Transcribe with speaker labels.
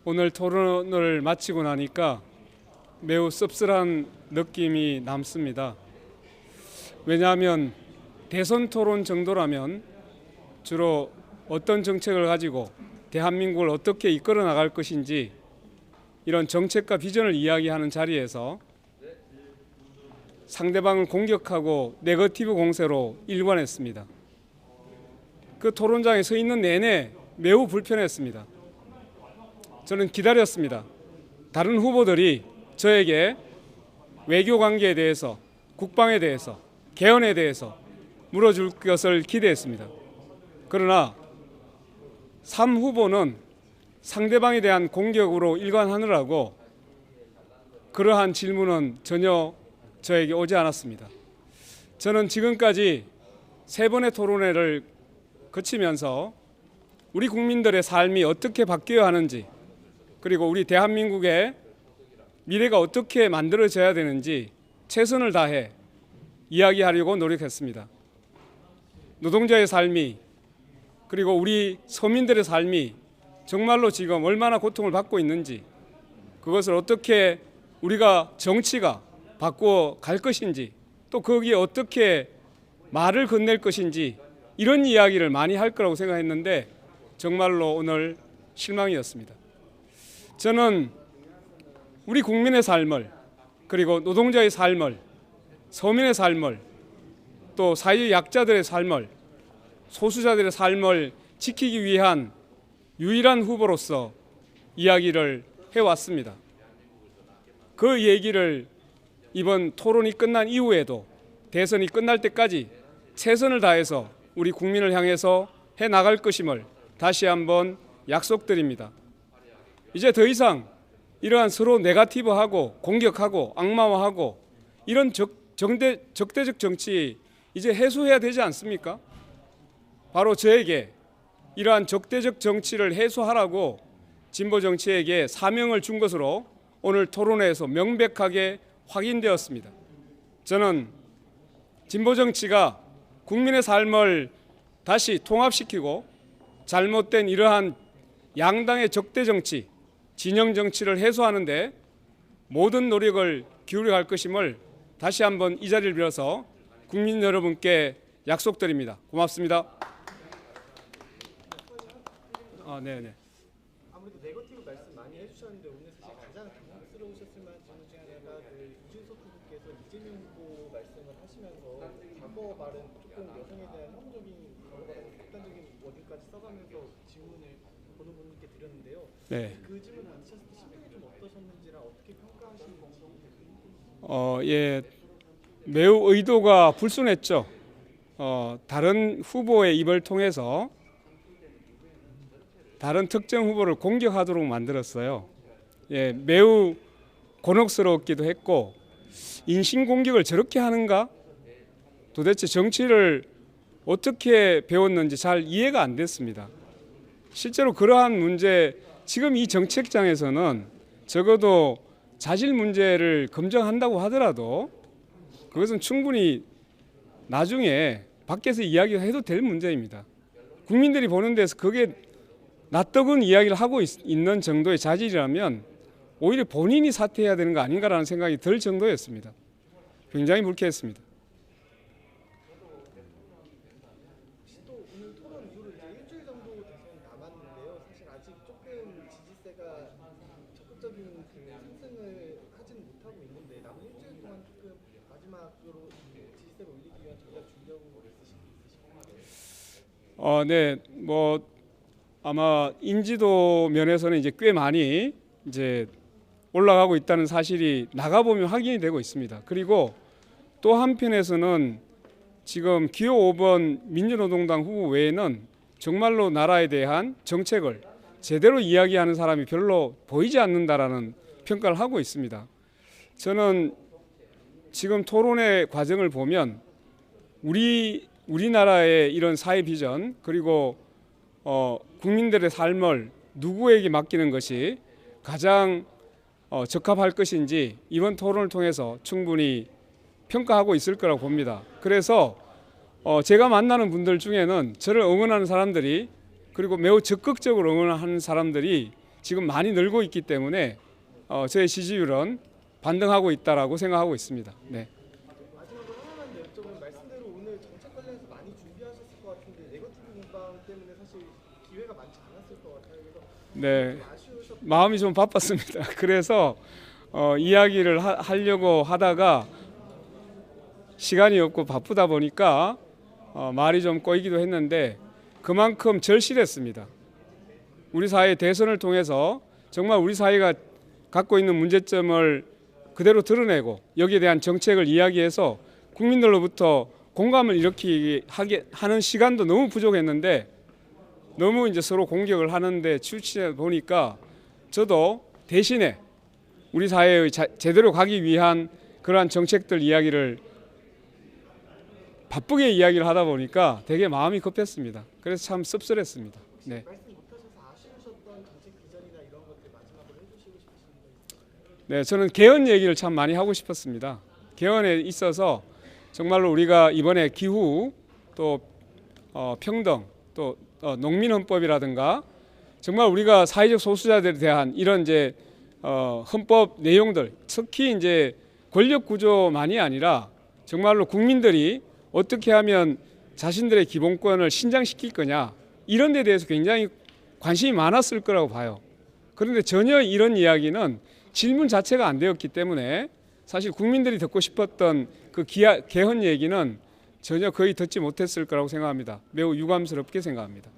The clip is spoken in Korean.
Speaker 1: 오늘 토론을 마치고 나니까 매우 씁쓸한 느낌이 남습니다. 왜냐하면 대선 토론 정도라면 주로 어떤 정책을 가지고 대한민국을 어떻게 이끌어 나갈 것인지 이런 정책과 비전을 이야기하는 자리에서 상대방을 공격하고 네거티브 공세로 일관했습니다. 그 토론장에 서 있는 내내 매우 불편했습니다. 저는 기다렸습니다. 다른 후보들이 저에게 외교 관계에 대해서, 국방에 대해서, 개헌에 대해서 물어줄 것을 기대했습니다. 그러나 3후보는 상대방에 대한 공격으로 일관하느라고 그러한 질문은 전혀 저에게 오지 않았습니다. 저는 지금까지 3번의 토론회를 거치면서 우리 국민들의 삶이 어떻게 바뀌어야 하는지, 그리고 우리 대한민국의 미래가 어떻게 만들어져야 되는지 최선을 다해 이야기하려고 노력했습니다. 노동자의 삶이, 그리고 우리 서민들의 삶이 정말로 지금 얼마나 고통을 받고 있는지, 그것을 어떻게 우리가 정치가 바꾸어 갈 것인지, 또 거기에 어떻게 말을 건넬 것인지, 이런 이야기를 많이 할 거라고 생각했는데 정말로 오늘 실망이었습니다. 저는 우리 국민의 삶을, 그리고 노동자의 삶을, 서민의 삶을, 또 사회 약자들의 삶을, 소수자들의 삶을 지키기 위한 유일한 후보로서 이야기를 해왔습니다. 그 얘기를 이번 토론이 끝난 이후에도, 대선이 끝날 때까지 최선을 다해서 우리 국민을 향해서 해나갈 것임을 다시 한번 약속드립니다. 이제 더 이상 이러한 서로 네거티브하고 공격하고 악마화하고 이런 적대적 정치 이제 해소해야 되지 않습니까? 바로 저에게 이러한 적대적 정치를 해소하라고 진보 정치에게 사명을 준 것으로 오늘 토론회에서 명백하게 확인되었습니다. 저는 진보 정치가 국민의 삶을 다시 통합시키고 잘못된 이러한 양당의 적대 정치, 진영 정치를 해소하는 데 모든 노력을 기울여 갈 것임을 다시 한번 이 자리를 빌어서 국민 여러분께 약속드립니다. 고맙습니다. 네네.
Speaker 2: 아무래도 네거티브 말씀 많이 해주셨는데 오늘 사실 가장 당혹스러우셨을 만한 질문 중에 하나가 이준석 후보께서 이재명 후보 말씀을 하시면서 과거 말은 조금 여성에 대한 혐오적인 극단적인 워딩까지 써가면서 질문을 보는 분께 드렸는데요.
Speaker 1: 네.
Speaker 2: 그 질문 받으셨을 때 심정이 좀 어떠셨는지랑 어떻게 평가하시는 건지.
Speaker 1: 예, 매우 의도가 불순했죠. 다른 후보의 입을 통해서 다른 특정 후보를 공격하도록 만들었어요. 예, 매우 곤혹스럽기도 했고, 인신공격을 저렇게 하는가? 도대체 정치를 어떻게 배웠는지 잘 이해가 안 됐습니다. 실제로 그러한 문제, 지금 이 정책장에서는 적어도 자질 문제를 검증한다고 하더라도 그것은 충분히 나중에 밖에서 이야기해도 될 문제입니다. 국민들이 보는 데서 그게 낯뜨거운 이야기를 하고 있는 정도의 자질이라면 오히려 본인이 사퇴해야 되는 거 아닌가라는 생각이 들 정도였습니다. 굉장히 불쾌했습니다.
Speaker 2: 또 오늘 토론 이후로 이제 일주일 정도 대선이 남았는데요. 사실 아직 조금 지지세가 적극적인 상승을 하지는 못하고 있는데 남은 일주일 동안 조금 마지막으로 지지세를 올리기 위한 전략 준비하고 있으신가요?
Speaker 1: 네, 아마 인지도 면에서는 이제 꽤 많이 이제 올라가고 있다는 사실이 나가보면 확인이 되고 있습니다. 그리고 또 한편에서는 지금 기호 5번 민주노동당 후보 외에는 정말로 나라에 대한 정책을 제대로 이야기하는 사람이 별로 보이지 않는다라는 평가를 하고 있습니다. 저는 지금 토론의 과정을 보면 우리나라의 이런 사회 비전, 그리고 국민들의 삶을 누구에게 맡기는 것이 가장 적합할 것인지 이번 토론을 통해서 충분히 평가하고 있을 거라고 봅니다. 그래서 제가 만나는 분들 중에는 저를 응원하는 사람들이, 그리고 매우 적극적으로 응원하는 사람들이 지금 많이 늘고 있기 때문에 저의 지지율은 반등하고 있다라고 생각하고 있습니다. 네.
Speaker 2: 마지막으로 하나만 더 여쭤보면 말씀대로 오늘 정책 관련해서 많이 준비하셨을 것 같은데 네거티브 공방 때문에 사실 기회가 많지 않았을 것 같아요. 그래서
Speaker 1: 네.
Speaker 2: 좀 아쉬우셨던
Speaker 1: 마음이 좀 바빴습니다. 그래서 이야기를 하려고 하다가 시간이 없고 바쁘다 보니까 말이 좀 꼬이기도 했는데 그만큼 절실했습니다. 우리 사회 대선을 통해서 정말 우리 사회가 갖고 있는 문제점을 그대로 드러내고 여기에 대한 정책을 이야기해서 국민들로부터 공감을 일으키게 하는 시간도 너무 부족했는데 너무 이제 서로 공격을 하는데 치우치다 보니까 저도 대신에 우리 사회의 제대로 가기 위한 그러한 정책들 이야기를 바쁘게 이야기를 하다 보니까 되게 마음이 급했습니다. 그래서 참 씁쓸했습니다. 네.
Speaker 2: 말씀 못하셔서 아쉬우셨던 정책 비전이나 이런 것들 마지막으로 해주시고 싶으신 거 있어요?
Speaker 1: 네, 저는 개헌 얘기를 참 많이 하고 싶었습니다. 개헌에 있어서 정말로 우리가 이번에 기후 또 평등 또 농민헌법이라든가 정말 우리가 사회적 소수자들에 대한 이런 이제 헌법 내용들 특히 이제 권력 구조만이 아니라 정말로 국민들이 어떻게 하면 자신들의 기본권을 신장시킬 거냐 이런 데 대해서 굉장히 관심이 많았을 거라고 봐요. 그런데 전혀 이런 이야기는 질문 자체가 안 되었기 때문에 사실 국민들이 듣고 싶었던 그 개헌 얘기는 전혀 거의 듣지 못했을 거라고 생각합니다. 매우 유감스럽게 생각합니다.